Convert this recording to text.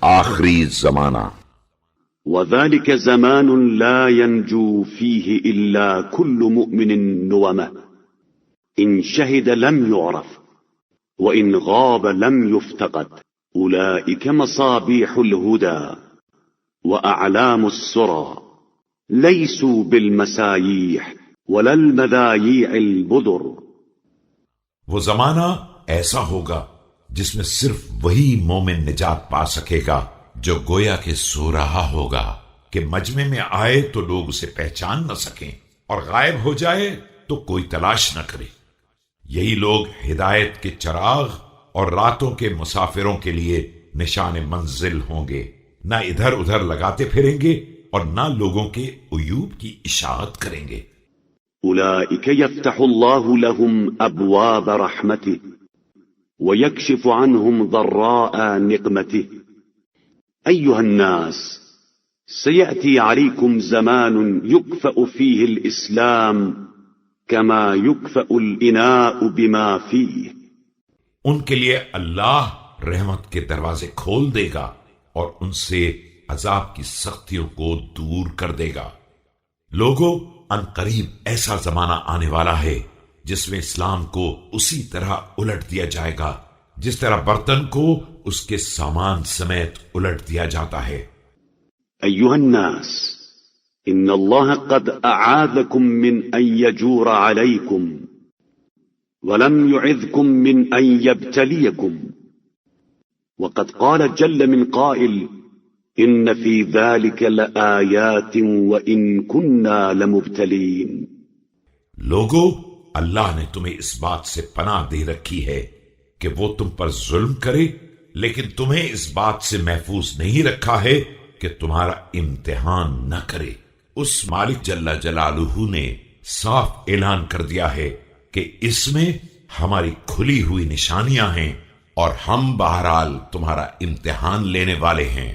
آخری زمانہ. وذلك زمان لا ينجو فيه إلا كل مؤمن نومه إن شهد لم يعرف وإن غاب لم يفتقد أولئك مصابيح الهدى وأعلام السرى ليسوا بالمسايح ولا المذايع البدر. وہ زمانہ ایسا ہوگا جس میں صرف وہی مومن نجات پا سکے گا جو گویا کہ سو رہا ہوگا کہ مجمع میں آئے تو لوگ اسے پہچان نہ سکیں اور غائب ہو جائے تو کوئی تلاش نہ کرے. یہی لوگ ہدایت کے چراغ اور راتوں کے مسافروں کے لیے نشان منزل ہوں گے، نہ ادھر ادھر لگاتے پھریں گے اور نہ لوگوں کے عیوب کی اشاعت کریں گے. أولئك يفتح الله لهم أبواب رحمته ويكشف عنهم ضراء نقمته. أيها الناس سيأتي عليكم زمان يكفأ فيه الإسلام كما يكفأ الإناء بما فيه. ان کے لیے اللہ رحمت کے دروازے کھول دے گا اور ان سے عذاب کی سختیوں کو دور کر دے گا. لوگوں، ان قریب ایسا زمانہ آنے والا ہے جس میں اسلام کو اسی طرح الٹ دیا جائے گا جس طرح برتن کو اس کے سامان سمیت الٹ دیا جاتا ہے. أيها الناس إن الله قد أعاذكم من أن يجور عليكم ولم يعذكم من أن يبتليكم. وقد قال جل من قائل إن في ذلك لآيات وإن كنا لمبتلين. لوگو، اللہ نے تمہیں اس بات سے پناہ دے رکھی ہے کہ وہ تم پر ظلم کرے، لیکن تمہیں اس بات سے محفوظ نہیں رکھا ہے کہ تمہارا امتحان نہ کرے. اس مالک جل جلالہ نے صاف اعلان کر دیا ہے کہ اس میں ہماری کھلی ہوئی نشانیاں ہیں اور ہم بہرحال تمہارا امتحان لینے والے ہیں.